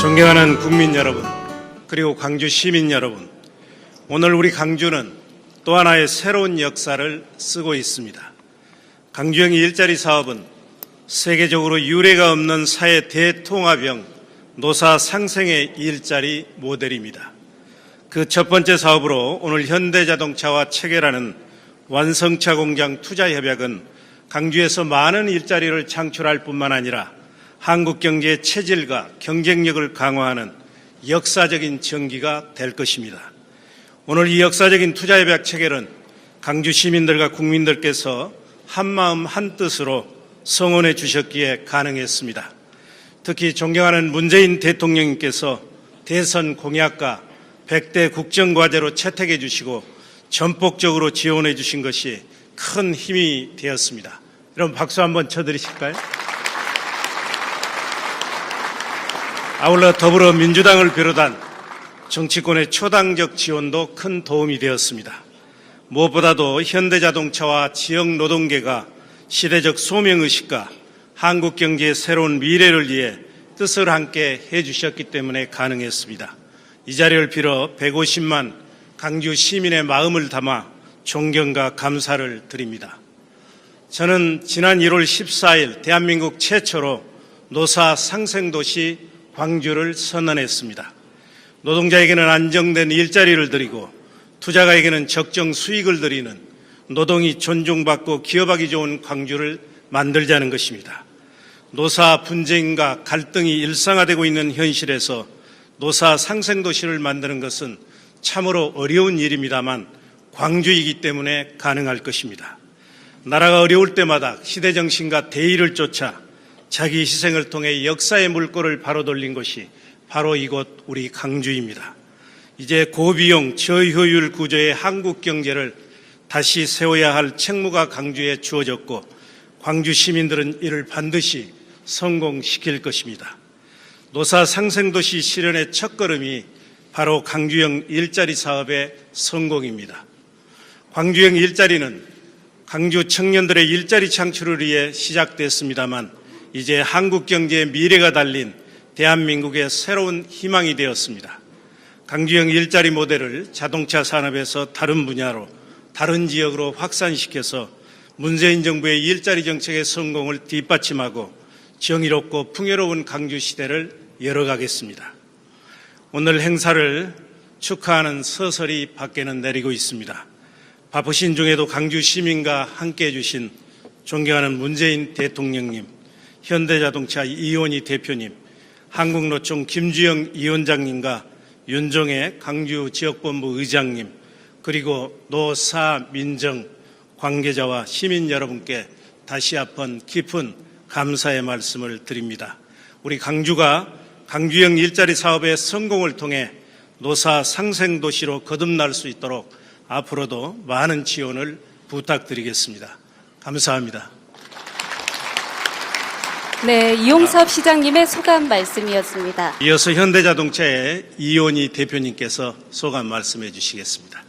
존경하는 국민 여러분, 그리고 광주 시민 여러분, 오늘 우리 광주는 또 하나의 새로운 역사를 쓰고 있습니다. 광주형 일자리 사업은 세계적으로 유례가 없는 사회 대통합형 노사 상생의 일자리 모델입니다. 그 첫 번째 사업으로 오늘 현대자동차와 체결하는 완성차 공장 투자협약은 광주에서 많은 일자리를 창출할 뿐만 아니라 한국 경제의 체질과 경쟁력을 강화하는 역사적인 전기가 될 것입니다. 오늘 이 역사적인 투자협약 체결은 광주 시민들과 국민들께서 한마음 한뜻으로 성원해 주셨기에 가능했습니다. 특히 존경하는 문재인 대통령님께서 대선 공약과 100대 국정과제로 채택해 주시고 전폭적으로 지원해 주신 것이 큰 힘이 되었습니다. 여러분 박수 한번 쳐드리실까요? 아울러 더불어민주당을 비롯한 정치권의 초당적 지원도 큰 도움이 되었습니다. 무엇보다도 현대자동차와 지역노동계가 시대적 소명의식과 한국 경제의 새로운 미래를 위해 뜻을 함께 해주셨기 때문에 가능했습니다. 이 자리를 빌어 150만 광주 시민의 마음을 담아 존경과 감사를 드립니다. 저는 지난 1월 14일 대한민국 최초로 노사 상생도시 광주를 선언했습니다. 노동자에게는 안정된 일자리를 드리고 투자가에게는 적정 수익을 드리는 노동이 존중받고 기업하기 좋은 광주를 만들자는 것입니다. 노사 분쟁과 갈등이 일상화되고 있는 현실에서 노사 상생도시를 만드는 것은 참으로 어려운 일입니다만 광주이기 때문에 가능할 것입니다. 나라가 어려울 때마다 시대정신과 대의를 쫓아 자기 희생을 통해 역사의 물꼬를 바로 돌린 것이 바로 이곳 우리 광주입니다. 이제 고비용 저효율 구조의 한국 경제를 다시 세워야 할 책무가 광주에 주어졌고 광주 시민들은 이를 반드시 성공시킬 것입니다. 노사 상생도시 실현의 첫걸음이 바로 광주형 일자리 사업의 성공입니다. 광주형 일자리는 광주 청년들의 일자리 창출을 위해 시작됐습니다만 이제 한국 경제의 미래가 달린 대한민국의 새로운 희망이 되었습니다. 광주형 일자리 모델을 자동차 산업에서 다른 분야로 다른 지역으로 확산시켜서 문재인 정부의 일자리 정책의 성공을 뒷받침하고 정의롭고 풍요로운 광주 시대를 열어가겠습니다. 오늘 행사를 축하하는 서설이 밖에는 내리고 있습니다. 바쁘신 중에도 광주 시민과 함께해 주신 존경하는 문재인 대통령님, 현대자동차 이원희 대표님, 한국노총 김주영 위원장님과 윤종혜 광주지역본부 의장님, 그리고 노사 민정 관계자와 시민 여러분께 다시 한번 깊은 감사의 말씀을 드립니다. 우리 광주가 광주형 일자리 사업의 성공을 통해 노사 상생도시로 거듭날 수 있도록 앞으로도 많은 지원을 부탁드리겠습니다. 감사합니다. 네, 이용섭 시장님의 소감 말씀이었습니다. 이어서 현대자동차의 이원희 대표님께서 소감 말씀해 주시겠습니다.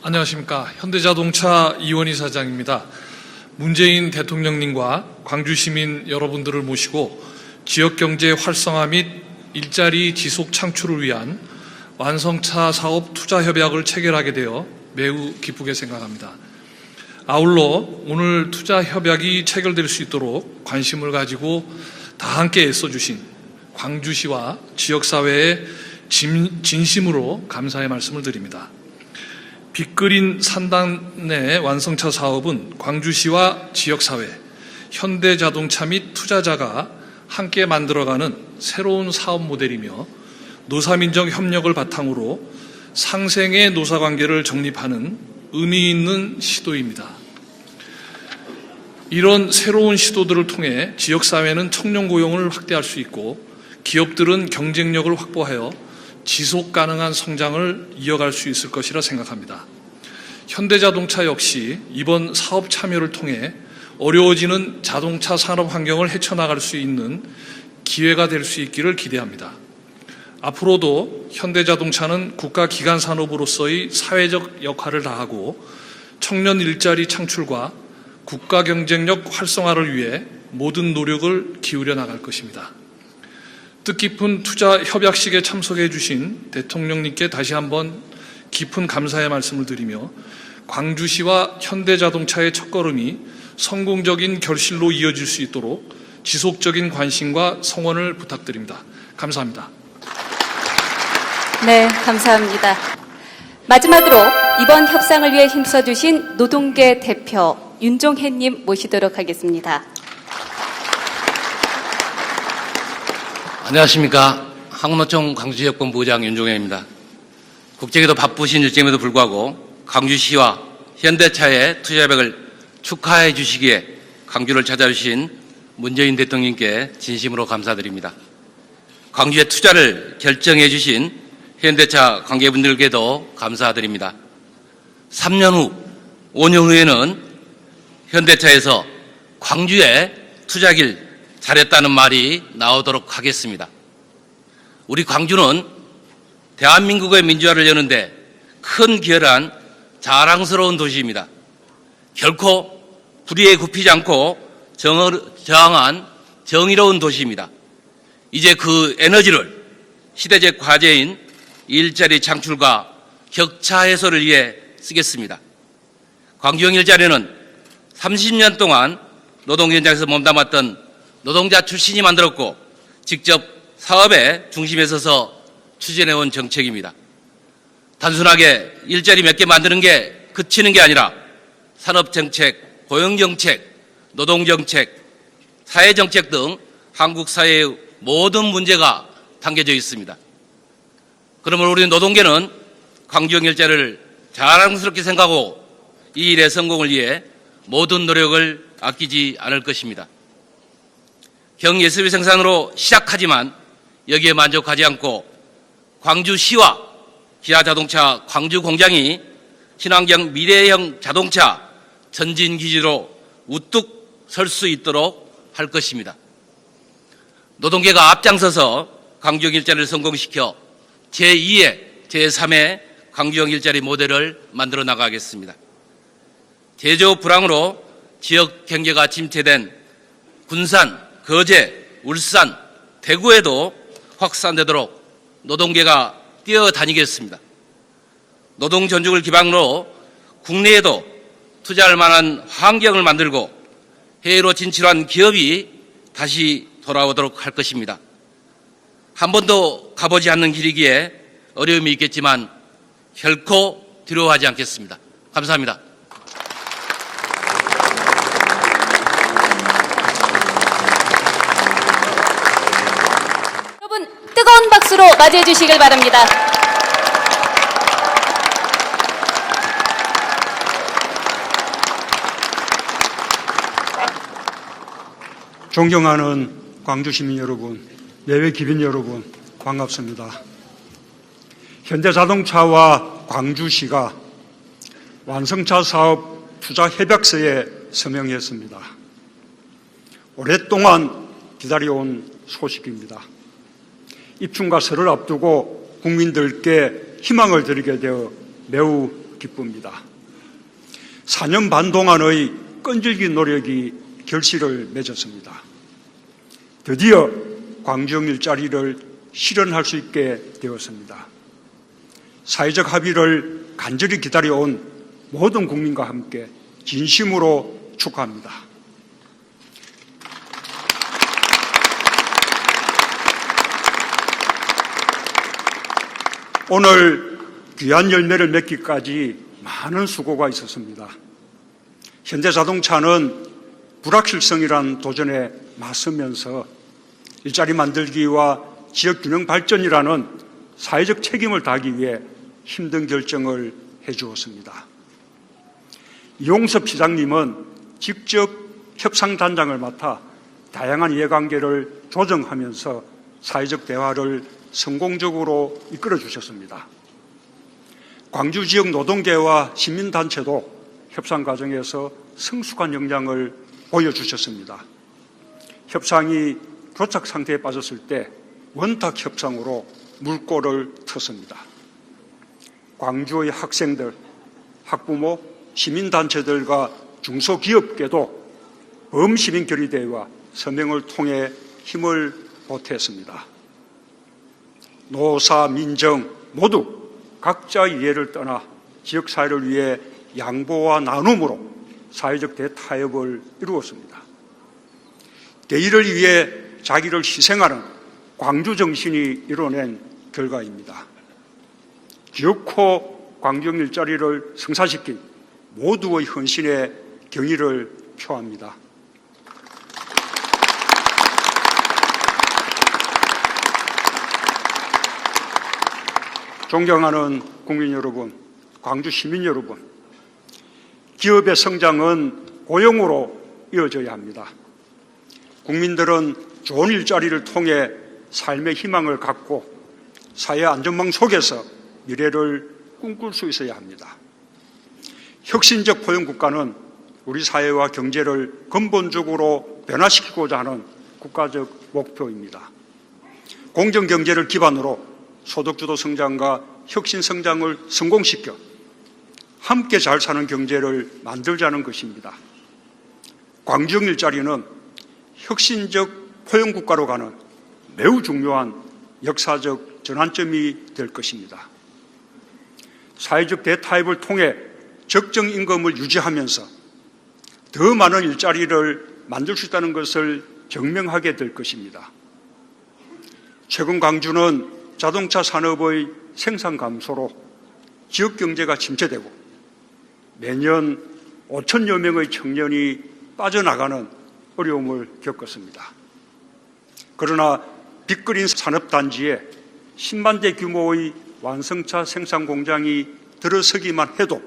안녕하십니까. 현대자동차 이원희 사장입니다. 문재인 대통령님과 광주시민 여러분들을 모시고 지역경제 활성화 및 일자리 지속 창출을 위한 완성차 사업 투자협약을 체결하게 되어 매우 기쁘게 생각합니다. 아울러 오늘 투자협약이 체결될 수 있도록 관심을 가지고 다 함께 애써주신 광주시와 지역사회에 진심으로 감사의 말씀을 드립니다. 빅그린 산단의 완성차 사업은 광주시와 지역사회, 현대자동차 및 투자자가 함께 만들어가는 새로운 사업 모델이며 노사민정 협력을 바탕으로 상생의 노사관계를 정립하는 의미 있는 시도입니다. 이런 새로운 시도들을 통해 지역사회는 청년 고용을 확대할 수 있고 기업들은 경쟁력을 확보하여 지속 가능한 성장을 이어갈 수 있을 것이라 생각합니다. 현대자동차 역시 이번 사업 참여를 통해 어려워지는 자동차 산업 환경을 헤쳐나갈 수 있는 기회가 될 수 있기를 기대합니다. 앞으로도 현대자동차는 국가 기관 산업으로서의 사회적 역할을 다하고 청년 일자리 창출과 국가 경쟁력 활성화를 위해 모든 노력을 기울여 나갈 것입니다. 뜻깊은 투자 협약식에 참석해 주신 대통령님께 다시 한번 깊은 감사의 말씀을 드리며 광주시와 현대자동차의 첫걸음이 성공적인 결실로 이어질 수 있도록 지속적인 관심과 성원을 부탁드립니다. 감사합니다. 네, 감사합니다. 마지막으로 이번 협상을 위해 힘써주신 노동계 대표 윤종혜님 모시도록 하겠습니다. 안녕하십니까. 한국노총 광주지역본부장 윤종혜입니다. 국정에도 바쁘신 일정에도 불구하고 광주시와 현대차의 투자협약을 축하해 주시기에 광주를 찾아주신 문재인 대통령님께 진심으로 감사드립니다. 광주의 투자를 결정해 주신 현대차 관계분들께도 감사드립니다. 3년 후, 5년 후에는 현대차에서 광주에 투자길 잘했다는 말이 나오도록 하겠습니다. 우리 광주는 대한민국의 민주화를 여는데 큰 기여한 자랑스러운 도시입니다. 결코 불의에 굽히지 않고 저항한 정의로운 도시입니다. 이제 그 에너지를 시대적 과제인 일자리 창출과 격차 해소를 위해 쓰겠습니다. 광주형 일자리는 30년 동안 노동 현장에서 몸담았던 노동자 출신이 만들었고 직접 사업의 중심에 서서 추진해온 정책입니다. 단순하게 일자리 몇 개 만드는 게 그치는 게 아니라 산업정책, 고용정책, 노동정책, 사회정책 등 한국 사회의 모든 문제가 담겨져 있습니다. 그러면 우리 노동계는 광주형 일자리를 자랑스럽게 생각하고 이 일의 성공을 위해 모든 노력을 아끼지 않을 것입니다. 경예술비 생산으로 시작하지만 여기에 만족하지 않고 광주시와 기아자동차 광주공장이 친환경 미래형 자동차 전진기지로 우뚝 설 수 있도록 할 것입니다. 노동계가 앞장서서 광주형 일자리를 성공시켜 제2의 제3의 광주형 일자리 모델을 만들어 나가겠습니다. 제조 불황으로 지역 경제가 침체된 군산, 거제, 울산, 대구에도 확산되도록 노동계가 뛰어다니겠습니다. 노동 존중을 기반으로 국내에도 투자할 만한 환경을 만들고 해외로 진출한 기업이 다시 돌아오도록 할 것입니다. 한 번도 가보지 않는 길이기에 어려움이 있겠지만 결코 두려워하지 않겠습니다. 감사합니다. 여러분 뜨거운 박수로 맞이해 주시길 바랍니다. 존경하는 광주 시민 여러분, 내외 기빈 여러분, 반갑습니다. 현대자동차와 광주시가 완성차 사업 투자 협약서에 서명했습니다. 오랫동안 기다려온 소식입니다. 입춘과 설을 앞두고 국민들께 희망을 드리게 되어 매우 기쁩니다. 4년 반 동안의 끈질긴 노력이 결실을 맺었습니다. 드디어 광주형 일자리를 실현할 수 있게 되었습니다. 사회적 합의를 간절히 기다려온 모든 국민과 함께 진심으로 축하합니다. 오늘 귀한 열매를 맺기까지 많은 수고가 있었습니다. 현대자동차는 불확실성이란 도전에 맞서면서 일자리 만들기와 지역균형 발전이라는 사회적 책임을 다하기 위해 힘든 결정을 해주었습니다. 이용섭 시장님은 직접 협상단장을 맡아 다양한 이해관계를 조정하면서 사회적 대화를 성공적으로 이끌어 주셨습니다. 광주 지역 노동계와 시민단체도 협상 과정에서 성숙한 역량을 보여주셨습니다. 협상이 교착 상태에 빠졌을 때 원탁 협상으로 물꼬를 텄습니다. 광주의 학생들, 학부모, 시민단체들과 중소기업계도 범시민결의대회와 서명을 통해 힘을 보탰습니다. 노사, 민정 모두 각자 이해를 떠나 지역사회를 위해 양보와 나눔으로 사회적 대타협을 이루었습니다. 대의를 위해 자기를 희생하는 광주 정신이 이뤄낸 결과입니다. 기어코 광주형 일자리를 성사시킨 모두의 헌신에 경의를 표합니다. 존경하는 국민 여러분, 광주 시민 여러분, 기업의 성장은 고용으로 이어져야 합니다. 국민들은 좋은 일자리를 통해 삶의 희망을 갖고 사회 안전망 속에서 미래를 꿈꿀 수 있어야 합니다. 혁신적 포용국가는 우리 사회와 경제를 근본적으로 변화시키고자 하는 국가적 목표입니다. 공정경제를 기반으로 소득주도 성장과 혁신 성장을 성공시켜 함께 잘 사는 경제를 만들자는 것입니다. 광주형 일자리는 혁신적 포용국가로 가는 매우 중요한 역사적 전환점이 될 것입니다. 사회적 대타협을 통해 적정 임금을 유지하면서 더 많은 일자리를 만들 수 있다는 것을 증명하게 될 것입니다. 최근 광주는 자동차 산업의 생산 감소로 지역 경제가 침체되고 매년 5천여 명의 청년이 빠져나가는 어려움을 겪었습니다. 그러나 빅그린 산업단지에 10만 대 규모의 완성차 생산 공장이 들어서기만 해도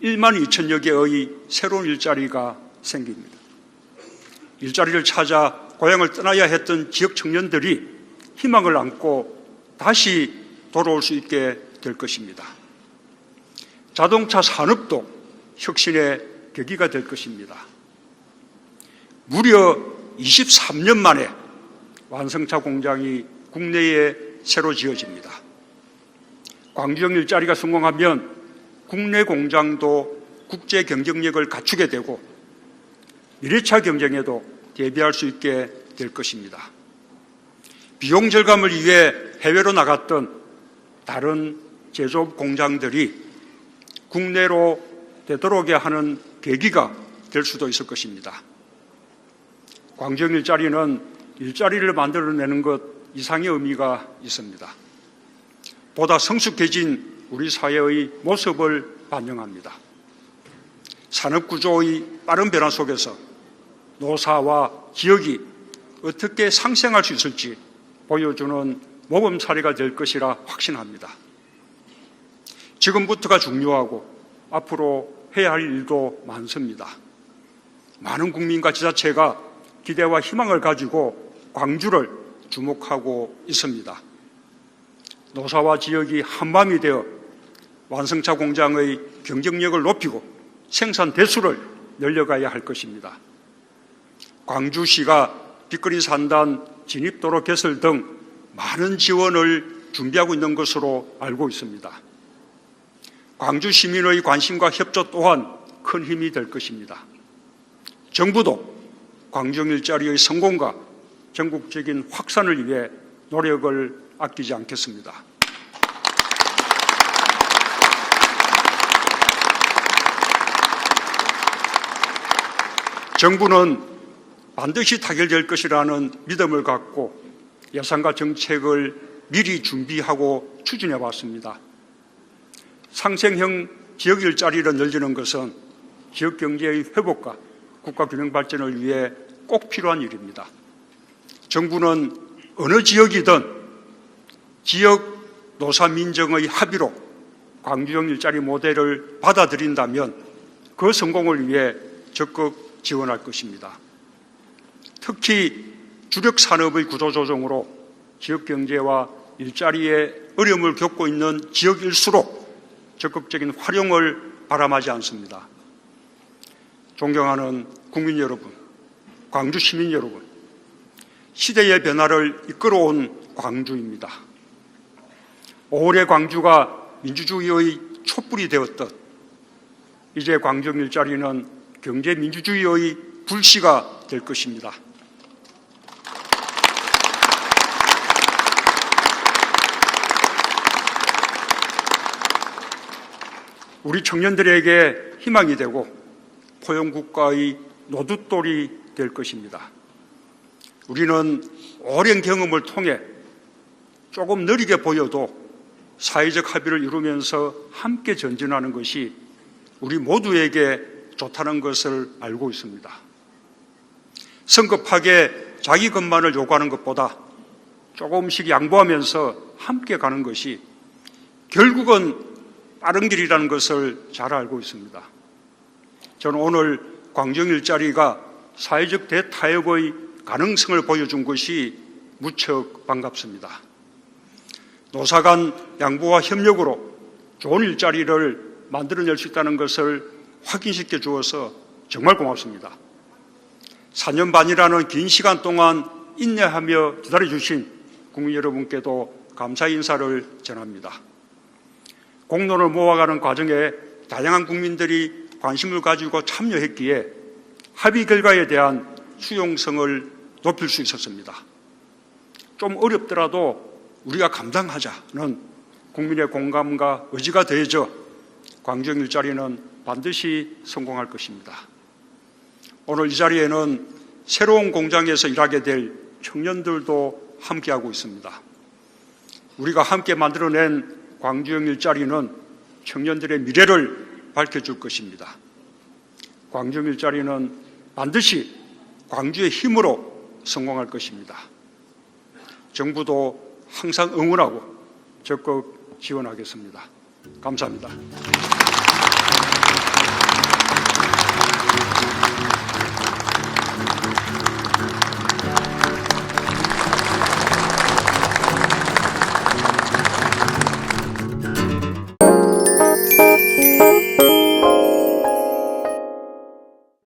1만 2천여 개의 새로운 일자리가 생깁니다. 일자리를 찾아 고향을 떠나야 했던 지역 청년들이 희망을 안고 다시 돌아올 수 있게 될 것입니다. 자동차 산업도 혁신의 계기가 될 것입니다. 무려 23년 만에 완성차 공장이 국내에 새로 지어집니다. 광주형 일자리가 성공하면 국내 공장도 국제 경쟁력을 갖추게 되고 미래차 경쟁에도 대비할 수 있게 될 것입니다. 비용 절감을 위해 해외로 나갔던 다른 제조업 공장들이 국내로 되돌아오게 하는 계기가 될 수도 있을 것입니다. 광주형 일자리는 일자리를 만들어내는 것 이상의 의미가 있습니다. 보다 성숙해진 우리 사회의 모습을 반영합니다. 산업구조의 빠른 변화 속에서 노사와 지역이 어떻게 상생할 수 있을지 보여주는 모범 사례가 될 것이라 확신합니다. 지금부터가 중요하고 앞으로 해야 할 일도 많습니다. 많은 국민과 지자체가 기대와 희망을 가지고 광주를 주목하고 있습니다. 노사와 지역이 한밤이 되어 완성차 공장의 경쟁력을 높이고 생산 대수를 늘려가야 할 것입니다. 광주시가 빅그린 산단 진입도로 개설 등 많은 지원을 준비하고 있는 것으로 알고 있습니다. 광주 시민의 관심과 협조 또한 큰 힘이 될 것입니다. 정부도 광주형 일자리의 성공과 전국적인 확산을 위해 노력을 아끼지 않겠습니다. 정부는 반드시 타결될 것이라는 믿음을 갖고 예산과 정책을 미리 준비하고 추진해 왔습니다. 상생형 지역 일자리를 늘리는 것은 지역 경제의 회복과 국가 균형 발전을 위해 꼭 필요한 일입니다. 정부는 어느 지역이든 지역 노사 민정의 합의로 광주형 일자리 모델을 받아들인다면 그 성공을 위해 적극 지원할 것입니다. 특히 주력 산업의 구조조정으로 지역 경제와 일자리에 어려움을 겪고 있는 지역일수록 적극적인 활용을 바람하지 않습니다. 존경하는 국민 여러분, 광주 시민 여러분, 시대의 변화를 이끌어온 광주입니다. 오래 광주가 민주주의의 촛불이 되었듯 이제 광주 일자리는 경제민주주의의 불씨가 될 것입니다. 우리 청년들에게 희망이 되고 포용국가의 노둣돌이 될 것입니다. 우리는 오랜 경험을 통해 조금 느리게 보여도 사회적 합의를 이루면서 함께 전진하는 것이 우리 모두에게 좋다는 것을 알고 있습니다. 성급하게 자기 것만을 요구하는 것보다 조금씩 양보하면서 함께 가는 것이 결국은 빠른 길이라는 것을 잘 알고 있습니다. 저는 오늘 광주 일자리가 사회적 대타협의 가능성을 보여준 것이 무척 반갑습니다. 노사 간 양보와 협력으로 좋은 일자리를 만들어낼 수 있다는 것을 확인시켜 주어서 정말 고맙습니다. 4년 반이라는 긴 시간 동안 인내하며 기다려주신 국민 여러분께도 감사 인사를 전합니다. 공론을 모아가는 과정에 다양한 국민들이 관심을 가지고 참여했기에 합의 결과에 대한 수용성을 높일 수 있었습니다. 좀 어렵더라도 우리가 감당하자는 국민의 공감과 의지가 더해져 광주 일자리는 반드시 성공할 것입니다. 오늘 이 자리에는 새로운 공장에서 일하게 될 청년들도 함께하고 있습니다. 우리가 함께 만들어낸 광주형 일자리는 청년들의 미래를 밝혀줄 것입니다. 광주형 일자리는 반드시 광주의 힘으로 성공할 것입니다. 정부도 항상 응원하고 적극 지원하겠습니다. 감사합니다.